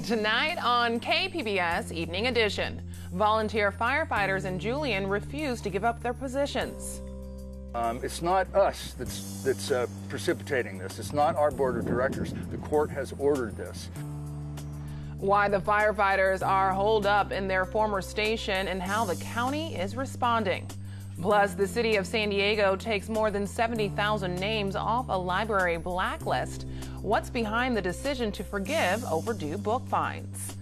Tonight on KPBS Evening Edition, volunteer firefighters in Julian refuse to give up their positions. It's not us that's precipitating this. It's not our board of directors. The court has ordered this. Why the firefighters are holed up in their former station and how the county is responding. Plus, the city of San Diego takes more than 70,000 names off a library blacklist. What's behind the decision to forgive overdue book fines?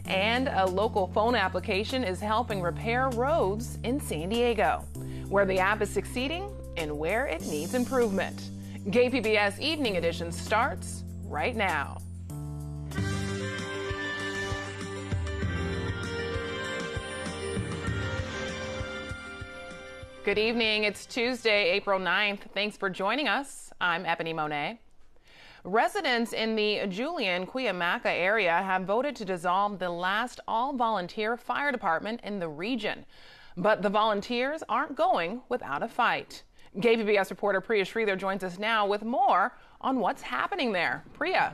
And a local phone application is helping repair roads in San Diego, where the app is succeeding and where it needs improvement. KPBS Evening Edition starts right now. Good evening. It's Tuesday, April 9th. Thanks for joining us. I'm Ebone Monet. Residents in the Julian-Cuyamaca area have voted to dissolve the last all-volunteer fire department in the region. But the volunteers aren't going without a fight. KPBS reporter Priya Sridhar joins us now with more on what's happening there. Priya.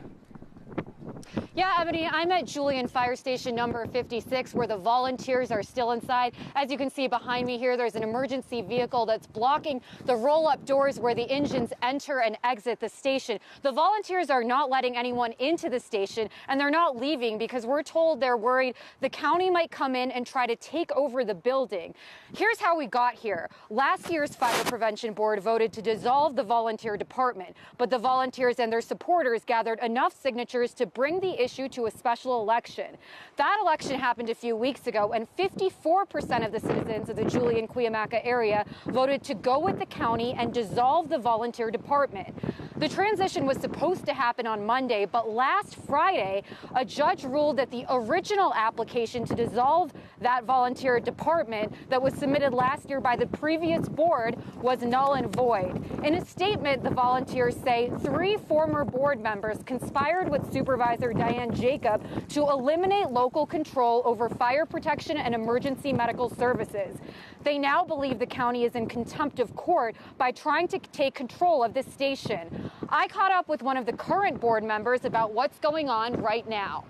Yeah, Ebony, I'm at Julian Fire Station number 56, where the volunteers are still inside. As you can see behind me here, there's an emergency vehicle that's blocking the roll-up doors where the engines enter and exit the station. The volunteers are not letting anyone into the station, and they're not leaving because we're told they're worried the county might come in and try to take over the building. Here's how we got here. Last year's Fire Prevention Board voted to dissolve the volunteer department, but the volunteers and their supporters gathered enough signatures to bring the issue to a special election. That election happened a few weeks ago, and 54% of the citizens of the Julian-Cuyamaca area voted to go with the county and dissolve the volunteer department. The transition was supposed to happen on Monday, but last Friday, a judge ruled that the original application to dissolve that volunteer department that was submitted last year by the previous board was null and void. In a statement, the volunteers say 3 former board members conspired with Supervisor Diane Jacob to eliminate local control over fire protection and emergency medical services. They now believe the county is in contempt of court by trying to take control of this station. I caught up with one of the current board members about what's going on right now.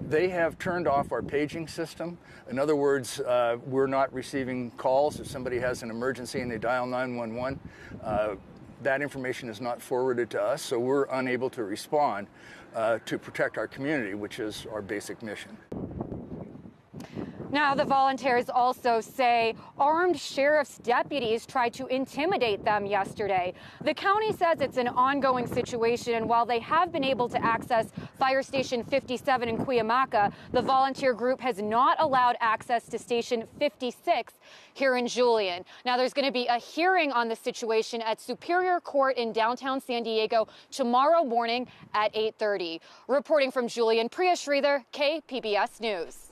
They have turned off our paging system. In other words, we're not receiving calls. If somebody has an emergency and they dial 911, that information is not forwarded to us, so we're unable to respond to protect our community, which is our basic mission. Now, the volunteers also say armed sheriff's deputies tried to intimidate them yesterday. The county says it's an ongoing situation, and while they have been able to access Fire Station 57 in Cuyamaca, the volunteer group has not allowed access to Station 56 here in Julian. Now, there's going to be a hearing on the situation at Superior Court in downtown San Diego tomorrow morning at 8:30. Reporting from Julian, Priya Sridhar, KPBS News.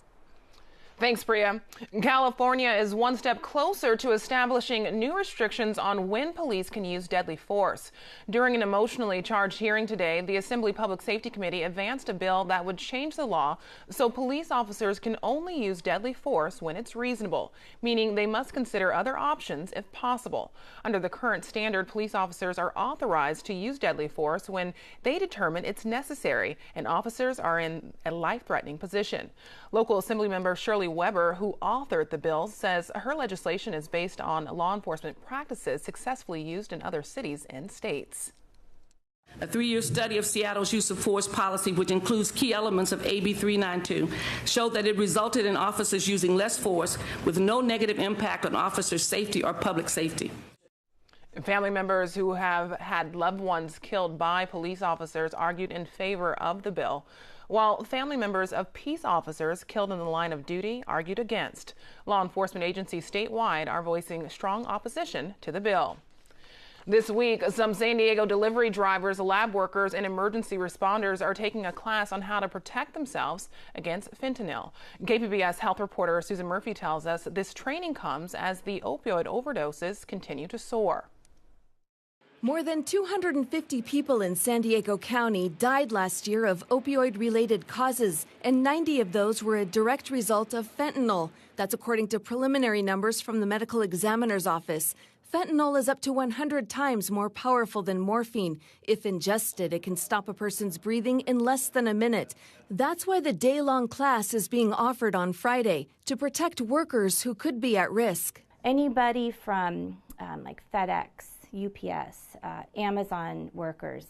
Thanks, Priya. California is one step closer to establishing new restrictions on when police can use deadly force. During an emotionally charged hearing today, the Assembly Public Safety Committee advanced a bill that would change the law so police officers can only use deadly force when it's reasonable, meaning they must consider other options if possible. Under the current standard, police officers are authorized to use deadly force when they determine it's necessary and officers are in a life-threatening position. Local Assembly member Shirley Weber, who authored the bill, says her legislation is based on law enforcement practices successfully used in other cities and states. A 3-year study of Seattle's use of force policy, which includes key elements of AB 392, showed that it resulted in officers using less force with no negative impact on officers' safety or public safety. Family members who have had loved ones killed by police officers argued in favor of the bill, while family members of peace officers killed in the line of duty argued against. Law enforcement agencies statewide are voicing strong opposition to the bill. This week, some San Diego delivery drivers, lab workers, and emergency responders are taking a class on how to protect themselves against fentanyl. KPBS health reporter Susan Murphy tells us this training comes as the opioid overdoses continue to soar. More than 250 people in San Diego County died last year of opioid-related causes, and 90 of those were a direct result of fentanyl. That's according to preliminary numbers from the medical examiner's office. Fentanyl is up to 100 times more powerful than morphine. If ingested, it can stop a person's breathing in less than a minute. That's why the day-long class is being offered on Friday to protect workers who could be at risk. Anybody from like FedEx, UPS, Amazon workers,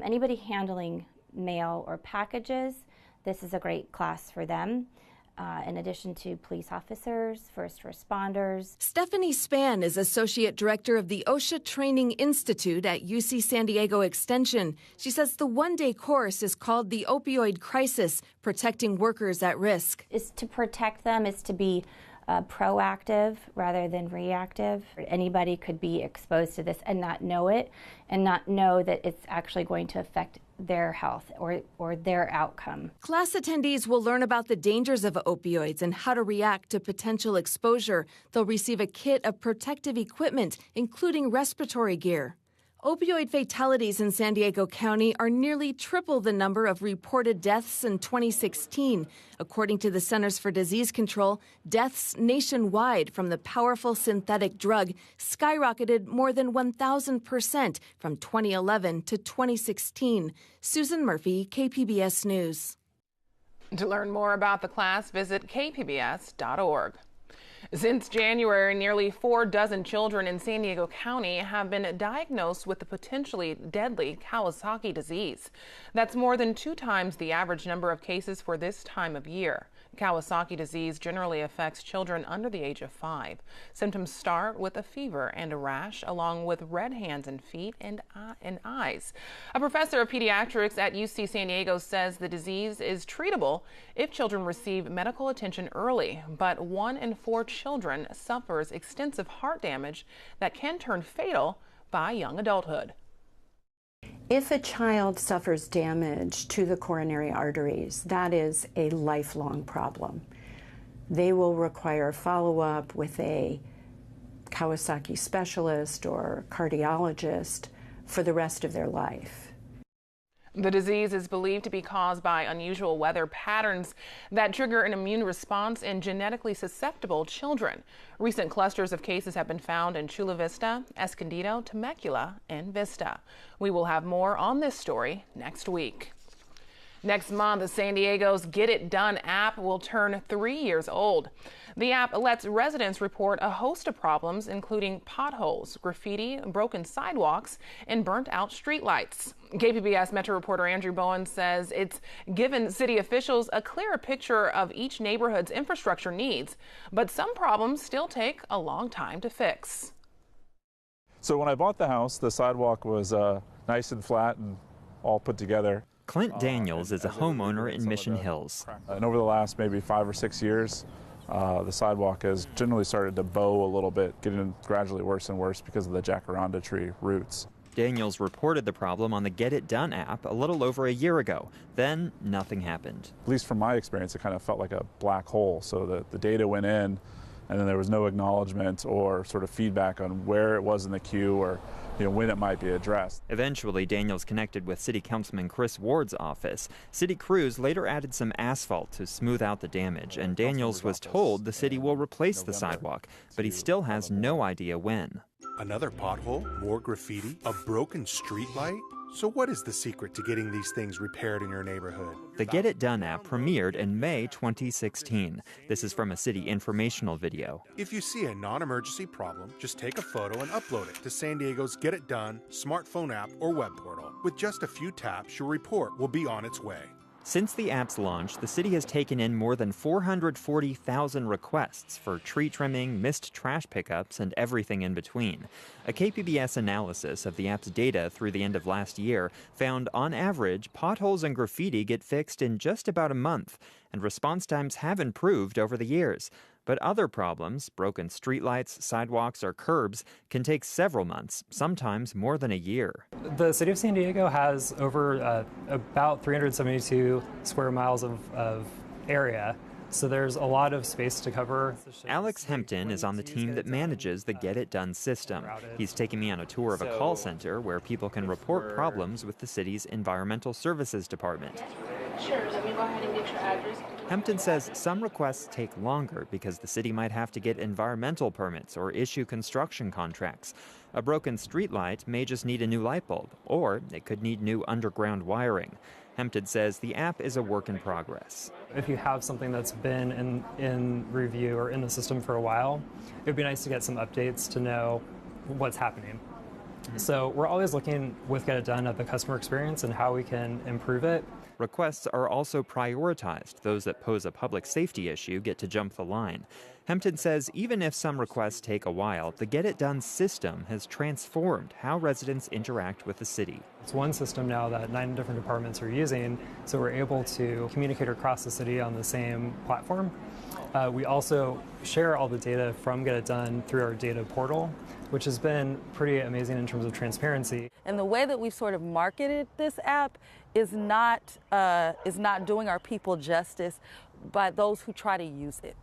anybody handling mail or packages, this is a great class for them. In addition to police officers, first responders. Stephanie Spann is Associate Director of the OSHA Training Institute at UC San Diego Extension. She says the one-day course is called the Opioid Crisis, Protecting Workers at Risk. Is to protect them, is to be proactive rather than reactive. Anybody could be exposed to this and not know it, and not know that it's actually going to affect their health or their outcome. Class attendees will learn about the dangers of opioids and how to react to potential exposure. They'll receive a kit of protective equipment, including respiratory gear. Opioid fatalities in San Diego County are nearly triple the number of reported deaths in 2016. According to the Centers for Disease Control, deaths nationwide from the powerful synthetic drug skyrocketed more than 1,000% from 2011 to 2016. Susan Murphy, KPBS News. To learn more about the class, visit kpbs.org. Since January, nearly 4 dozen children in San Diego County have been diagnosed with the potentially deadly Kawasaki disease. That's more than 2 times the average number of cases for this time of year. Kawasaki disease generally affects children under the age of 5. Symptoms start with a fever and a rash, along with red hands and feet and eyes. A professor of pediatrics at UC San Diego says the disease is treatable if children receive medical attention early, but 1 in 4 children suffers extensive heart damage that can turn fatal by young adulthood. If a child suffers damage to the coronary arteries, that is a lifelong problem. They will require follow-up with a Kawasaki specialist or cardiologist for the rest of their life. The disease is believed to be caused by unusual weather patterns that trigger an immune response in genetically susceptible children. Recent clusters of cases have been found in Chula Vista, Escondido, Temecula, and Vista. We will have more on this story next week. Next month, San Diego's Get It Done app will turn 3 years old. The app lets residents report a host of problems, including potholes, graffiti, broken sidewalks, and burnt-out streetlights. KPBS Metro reporter Andrew Bowen says it's given city officials a clearer picture of each neighborhood's infrastructure needs, but some problems still take a long time to fix. So when I bought the house, the sidewalk was nice and flat and all put together. Clint Daniels is a homeowner in Mission Hills. And over the last maybe 5 or 6 years, the sidewalk has generally started to bow a little bit, getting gradually worse and worse because of the jacaranda tree roots. Daniels reported the problem on the Get It Done app a little over a year ago. Then nothing happened. At least from my experience, it kind of felt like a black hole. So the data went in, and then there was no acknowledgement or sort of feedback on where it was in the queue or when it might be addressed. Eventually, Daniels connected with City Councilman Chris Ward's office. City crews later added some asphalt to smooth out the damage, and Daniels was told the city will replace the sidewalk, but he still has no idea when. Another pothole, more graffiti, a broken streetlight? So what is the secret to getting these things repaired in your neighborhood? The Get It Done app premiered in May 2016. This is from a city informational video. If you see a non-emergency problem, just take a photo and upload it to San Diego's Get It Done smartphone app or web portal. With just a few taps, your report will be on its way. Since the app's launch, the city has taken in more than 440,000 requests for tree trimming, missed trash pickups, and everything in between. A KPBS analysis of the app's data through the end of last year found, on average, potholes and graffiti get fixed in just about a month, and response times have improved over the years. But other problems, broken streetlights, sidewalks, or curbs, can take several months, sometimes more than a year. The city of San Diego has over about 372 square miles of area, so there's a lot of space to cover. Alex Hempton is on the team that manages the Get It Done system. He's taking me on a tour of a call center where people can report problems with the city's Environmental Services Department. Sure, let me go ahead and get your address. Hempton says some requests take longer because the city might have to get environmental permits or issue construction contracts. A broken streetlight may just need a new light bulb, or it could need new underground wiring. Hempton says the app is a work in progress. If you have something that's been in review or in the system for a while, it would be nice to get some updates to know what's happening. So we're always looking with Get It Done at the customer experience and how we can improve it. Requests are also prioritized. Those that pose a public safety issue get to jump the line. Hempton says even if some requests take a while, the Get It Done system has transformed how residents interact with the city. It's one system now that 9 different departments are using, so we're able to communicate across the city on the same platform. We also share all the data from Get It Done through our data portal, which has been pretty amazing in terms of transparency. And the way that we've sort of marketed this app is not doing our people justice by those who try to use it.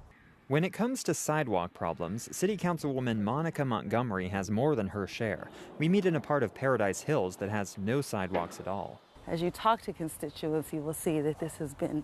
When it comes to sidewalk problems, City Councilwoman Monica Montgomery has more than her share. We meet in a part of Paradise Hills that has no sidewalks at all. As you talk to constituents, you will see that this has been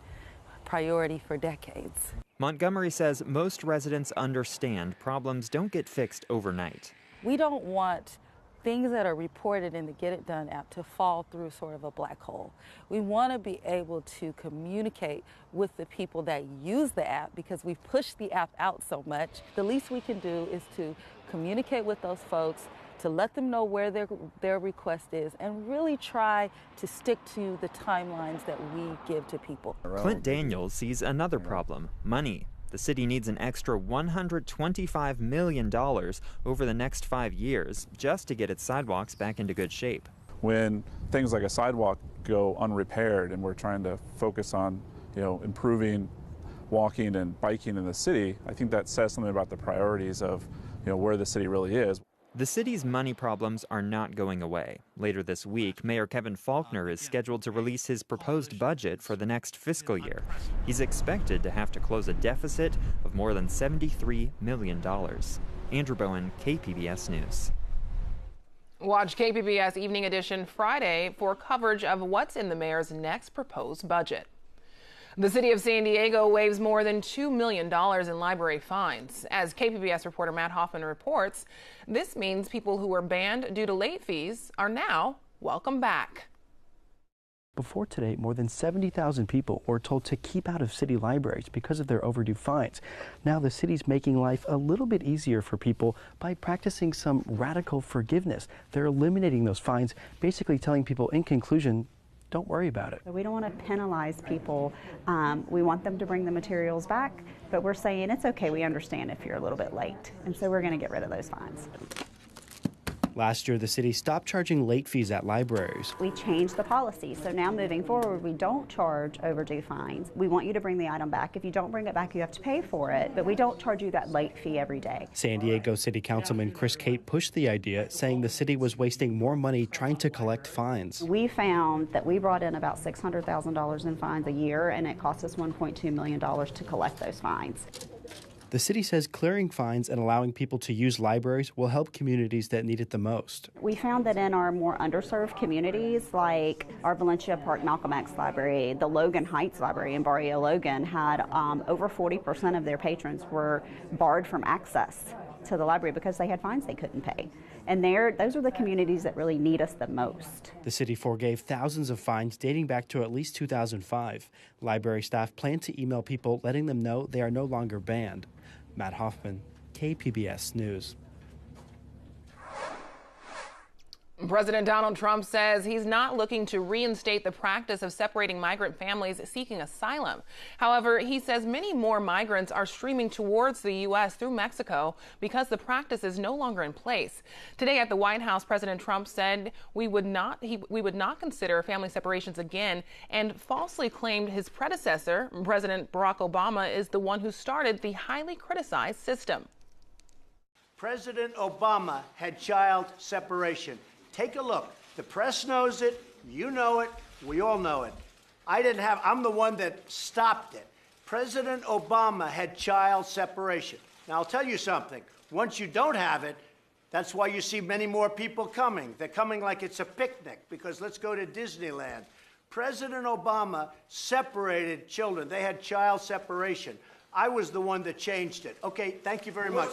a priority for decades. Montgomery says most residents understand problems don't get fixed overnight. We don't want things that are reported in the Get It Done app to fall through sort of a black hole. We want to be able to communicate with the people that use the app because we've pushed the app out so much. The least we can do is to communicate with those folks, to let them know where their request is, and really try to stick to the timelines that we give to people. Clint Daniels sees another problem: money. The city needs an extra $125 million over the next 5 years just to get its sidewalks back into good shape. When things like a sidewalk go unrepaired and we're trying to focus on, improving walking and biking in the city, I think that says something about the priorities of, where the city really is. The city's money problems are not going away. Later this week, Mayor Kevin Faulconer is scheduled to release his proposed budget for the next fiscal year. He's expected to have to close a deficit of more than $73 million. Andrew Bowen, KPBS News. Watch KPBS Evening Edition Friday for coverage of what's in the mayor's next proposed budget. The city of San Diego waives more than $2 million in library fines. As KPBS reporter Matt Hoffman reports, this means people who were banned due to late fees are now welcome back. Before today, more than 70,000 people were told to keep out of city libraries because of their overdue fines. Now the city's making life a little bit easier for people by practicing some radical forgiveness. They're eliminating those fines, basically telling people in conclusion, don't worry about it. We don't want to penalize people. We want them to bring the materials back, but we're saying it's okay, we understand if you're a little bit late. And so we're going to get rid of those fines. Last year, the city stopped charging late fees at libraries. We changed the policy, so now moving forward, we don't charge overdue fines. We want you to bring the item back. If you don't bring it back, you have to pay for it, but we don't charge you that late fee every day. San Diego City Councilman Chris Cate pushed the idea, saying the city was wasting more money trying to collect fines. We found that we brought in about $600,000 in fines a year, and it cost us $1.2 million to collect those fines. The city says clearing fines and allowing people to use libraries will help communities that need it the most. We found that in our more underserved communities, like our Valencia Park Malcolm X Library, the Logan Heights Library in Barrio Logan, had over 40% of their patrons were barred from access to the library because they had fines they couldn't pay. And those are the communities that really need us the most. The city forgave thousands of fines dating back to at least 2005. Library staff plan to email people letting them know they are no longer banned. Matt Hoffman, KPBS News. President Donald Trump says he's not looking to reinstate the practice of separating migrant families seeking asylum. However, he says many more migrants are streaming towards the U.S. through Mexico because the practice is no longer in place. Today at the White House, President Trump said we would not consider family separations again, and falsely claimed his predecessor, President Barack Obama, is the one who started the highly criticized system. President Obama had child separation. Take a look. The press knows it. You know it. We all know it. I'm the one that stopped it. President Obama had child separation. Now, I'll tell you something. Once you don't have it, that's why you see many more people coming. They're coming like it's a picnic, because let's go to Disneyland. President Obama separated children. They had child separation. I was the one that changed it. Okay, thank you very much.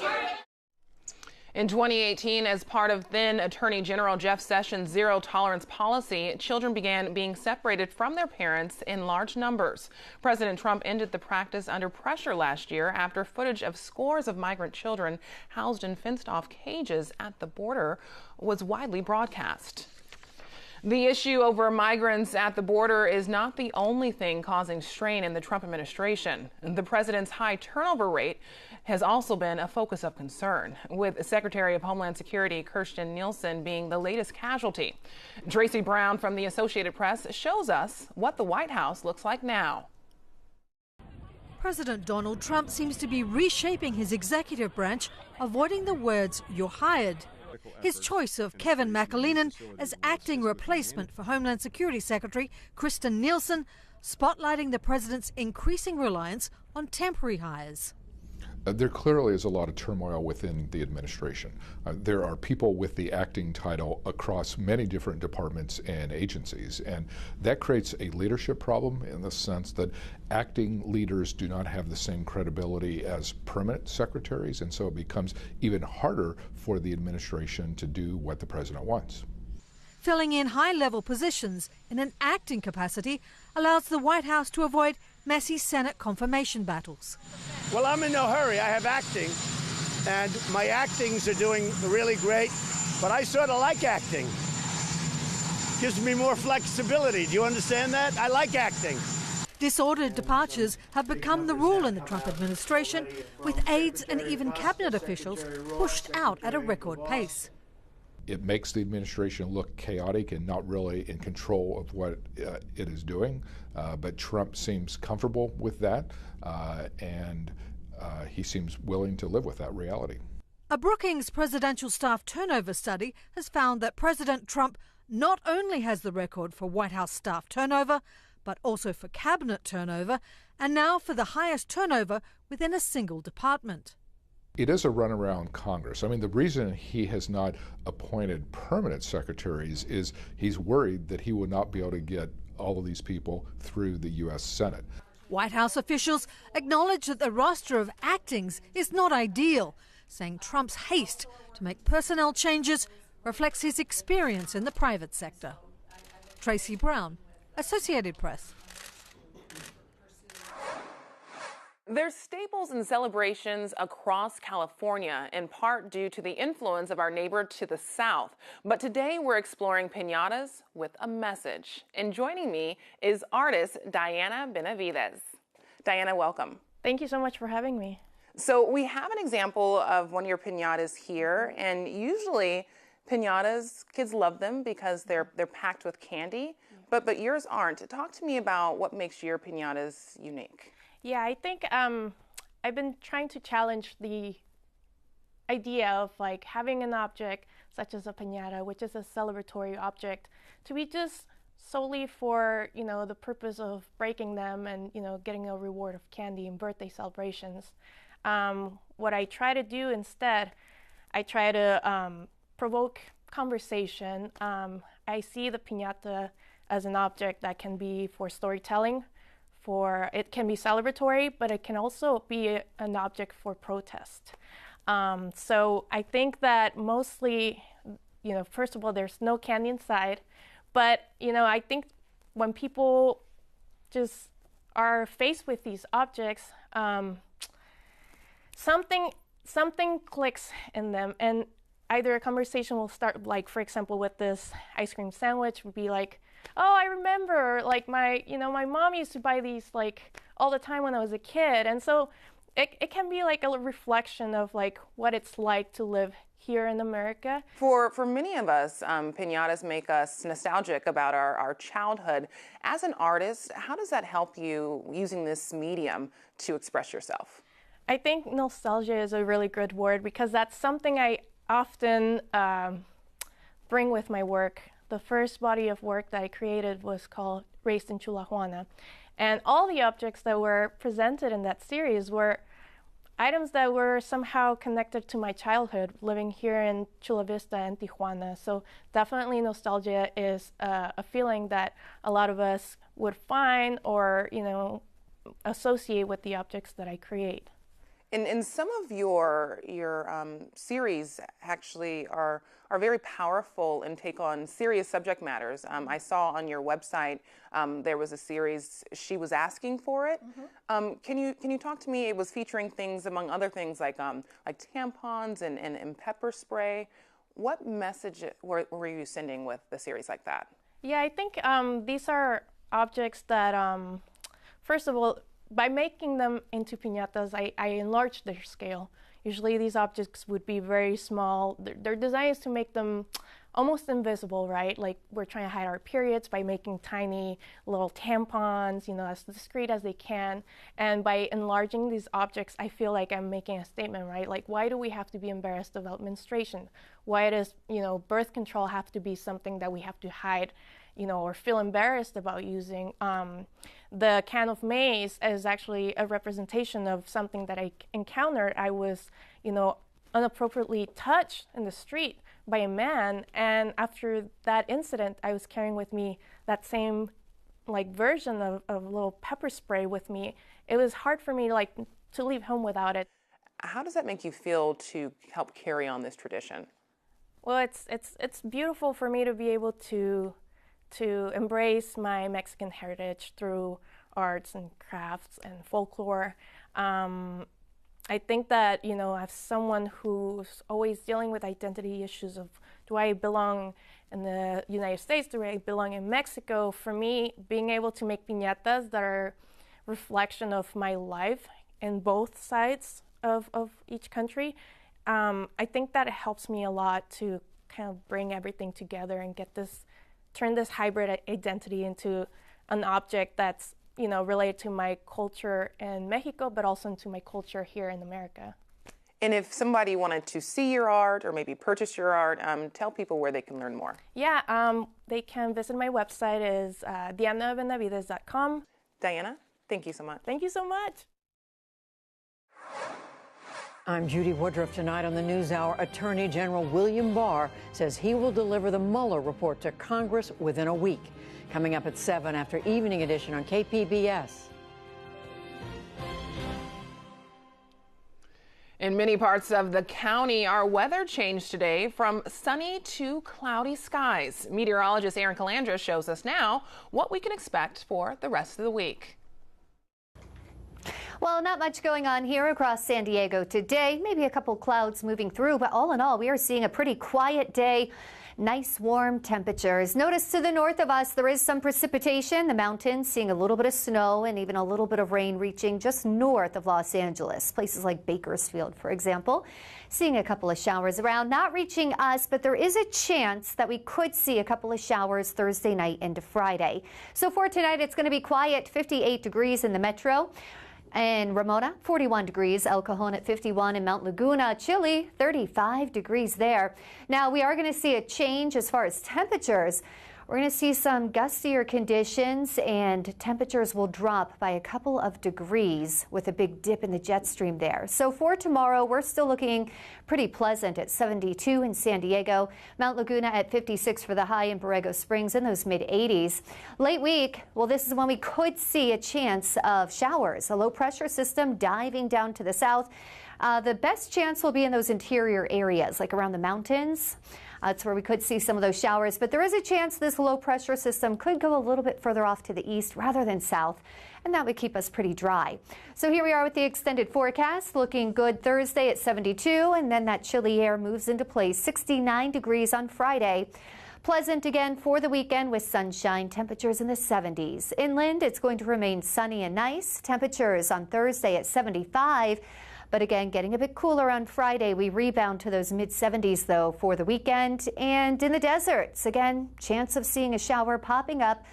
In 2018, as part of then Attorney General Jeff Sessions' zero-tolerance policy, children began being separated from their parents in large numbers. President Trump ended the practice under pressure last year after footage of scores of migrant children housed in fenced-off cages at the border was widely broadcast. The issue over migrants at the border is not the only thing causing strain in the Trump administration. The president's high turnover rate has also been a focus of concern, with Secretary of Homeland Security Kirstjen Nielsen being the latest casualty. Tracy Brown from the Associated Press shows us what the White House looks like now. President Donald Trump seems to be reshaping his executive branch, avoiding the words "you're hired." His choice of Kevin McAleenan as acting replacement for Homeland Security Secretary Kirstjen Nielsen, spotlighting the president's increasing reliance on temporary hires. There clearly is a lot of turmoil within the administration. There are people with the acting title across many different departments and agencies, and that creates a leadership problem in the sense that acting leaders do not have the same credibility as permanent secretaries, and so it becomes even harder for the administration to do what the president wants. Filling in high-level positions in an acting capacity allows the White House to avoid messy Senate confirmation battles. Well, I'm in no hurry. I have acting, and my actings are doing really great, but I sort of like acting. Gives me more flexibility. Do you understand that? I like acting. Disordered departures have become the rule in the Trump administration, with aides and even cabinet officials pushed out at a record pace. It makes the administration look chaotic and not really in control of what it is doing. But Trump seems comfortable with that, and he seems willing to live with that reality. A Brookings presidential staff turnover study has found that President Trump not only has the record for White House staff turnover, but also for cabinet turnover, and now for the highest turnover within a single department. It is a run around Congress. I mean, the reason he has not appointed permanent secretaries is he's worried that he will not be able to get all of these people through the U.S. Senate. White House officials acknowledge that the roster of actings is not ideal, saying Trump's haste to make personnel changes reflects his experience in the private sector. Tracy Brown, Associated Press. There's staples and celebrations across California, in part due to the influence of our neighbor to the south. But today we're exploring piñatas with a message. And joining me is artist Diana Benavides. Diana, welcome. Thank you so much for having me. So we have an example of one of your piñatas here, and usually piñatas, kids love them because they're packed with candy, but yours aren't. Talk to me about what makes your piñatas unique. Yeah, I think I've been trying to challenge the idea of like having an object such as a piñata, which is a celebratory object, to be just solely for, you know, the purpose of breaking them and, you know, getting a reward of candy and birthday celebrations. What I try to do instead, I try to provoke conversation. I see the piñata as an object that can be for storytelling. It can be celebratory, but it can also be an object for protest. So I think that mostly, you know, first of all, there's no candy inside, but, you know, I think when people just are faced with these objects, something clicks in them, and either a conversation will start, like, for example, with this ice cream sandwich would be like, oh, I remember, like, my mom used to buy these, like, all the time when I was a kid. And so it can be like a reflection of, like, what it's like to live here in America. For many of us, piñatas make us nostalgic about our childhood. As an artist, how does that help you using this medium to express yourself? I think nostalgia is a really good word because that's something I often bring with my work. The first body of work that I created was called Raised in Chula Juana. And all the objects that were presented in that series were items that were somehow connected to my childhood, living here in Chula Vista and Tijuana. So definitely nostalgia is a feeling that a lot of us would find or, associate with the objects that I create. And some of your series actually are very powerful and take on serious subject matters. I saw on your website there was a series, She Was Asking for It. Can you talk to me? It was featuring things, among other things, like tampons and pepper spray. What message were you sending with the series like that? Yeah, I think these are objects that, first of all, by making them into piñatas, I enlarged their scale. Usually these objects would be very small. Their design is to make them almost invisible, right? Like we're trying to hide our periods by making tiny little tampons, as discreet as they can. And by enlarging these objects, I feel like I'm making a statement, right? Like, why do we have to be embarrassed about menstruation? Why does, birth control have to be something that we have to hide, or feel embarrassed about using? The can of maize is actually a representation of something that I encountered. I was, unappropriately touched in the street by a man, and after that incident, I was carrying with me that same version of a little pepper spray with me. It was hard for me to leave home without it. How does that make you feel to help carry on this tradition? Well, it's beautiful for me to be able to embrace my Mexican heritage through arts and crafts and folklore. I think that, as someone who's always dealing with identity issues of, do I belong in the United States? Do I belong in Mexico? For me, being able to make piñatas that are reflection of my life in both sides of each country, I think that helps me a lot to kind of bring everything together and turn this hybrid identity into an object that's, related to my culture in Mexico, but also into my culture here in America. And if somebody wanted to see your art or maybe purchase your art, tell people where they can learn more. Yeah, they can visit my website is dianabenavides.com. Diana, thank you so much. Thank you so much. I'm Judy Woodruff. Tonight on the NewsHour, Attorney General William Barr says he will deliver the Mueller report to Congress within a week. Coming up at 7 after Evening Edition on KPBS. In many parts of the county, our weather changed today from sunny to cloudy skies. Meteorologist Aaron Calandra shows us now what we can expect for the rest of the week. Well, not much going on here across San Diego today. Maybe a couple clouds moving through, but all in all, we are seeing a pretty quiet day. Nice warm temperatures. Notice to the north of us, there is some precipitation. The mountains seeing a little bit of snow and even a little bit of rain reaching just north of Los Angeles. Places like Bakersfield, for example. Seeing a couple of showers around, not reaching us, but there is a chance that we could see a couple of showers Thursday night into Friday. So for tonight, it's going to be quiet, 58 degrees in the metro. In Ramona, 41 degrees, El Cajon at 51, and Mount Laguna, chilly, 35 degrees there. Now, we are going to see a change as far as temperatures. We're going to see some gustier conditions, and temperatures will drop by a couple of degrees with a big dip in the jet stream there. So for tomorrow, we're still looking pretty pleasant at 72 in San Diego, Mount Laguna at 56 for the high in Borrego Springs in those mid-80s. Late week, well, this is when we could see a chance of showers. A low pressure system diving down to the south. The best chance will be in those interior areas, like around the mountains. That's where we could see some of those showers, but there is a chance this low pressure system could go a little bit further off to the east rather than south, and that would keep us pretty dry. So here we are with the extended forecast, looking good Thursday at 72, and then that chilly air moves into place, 69 degrees on Friday. Pleasant again for the weekend with sunshine, temperatures in the 70s. Inland, it's going to remain sunny and nice. Temperatures on Thursday at 75. But again, getting a bit cooler on Friday. We rebound to those mid-70s, though, for the weekend. And in the deserts, again, chance of seeing a shower popping up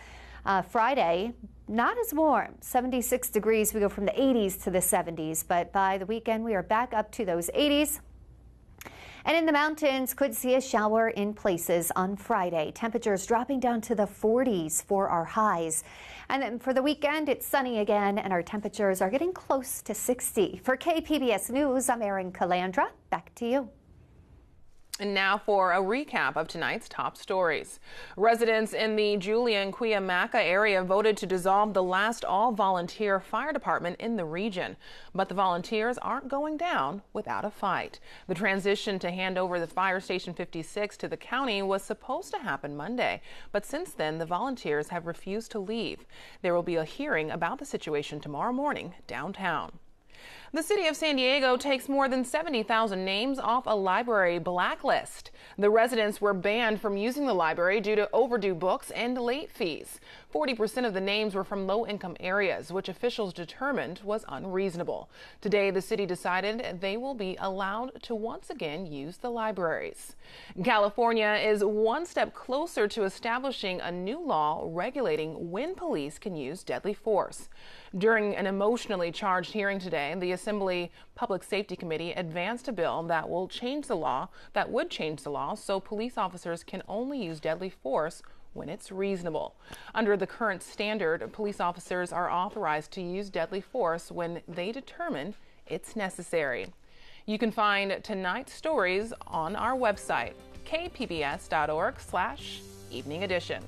Friday. Not as warm, 76 degrees. We go from the 80s to the 70s. But by the weekend, we are back up to those 80s. And in the mountains, could see a shower in places on Friday. Temperatures dropping down to the 40s for our highs. And then for the weekend, it's sunny again, and our temperatures are getting close to 60. For KPBS News, I'm Erin Calandra. Back to you. And now for a recap of tonight's top stories. Residents in the Julian Cuyamaca area voted to dissolve the last all-volunteer fire department in the region. But the volunteers aren't going down without a fight. The transition to hand over the Fire Station 56 to the county was supposed to happen Monday. But since then, the volunteers have refused to leave. There will be a hearing about the situation tomorrow morning downtown. The city of San Diego takes more than 70,000 names off a library blacklist. The residents were banned from using the library due to overdue books and late fees. 40% of the names were from low-income areas, which officials determined was unreasonable. Today, the city decided they will be allowed to once again use the libraries. California is one step closer to establishing a new law regulating when police can use deadly force. During an emotionally charged hearing today, the Assembly Public Safety Committee advanced a bill that would change the law so police officers can only use deadly force when it's reasonable. Under the current standard, police officers are authorized to use deadly force when they determine it's necessary. You can find tonight's stories on our website, kpbs.org/evening edition.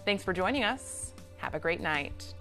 Thanks for joining us. Have a great night.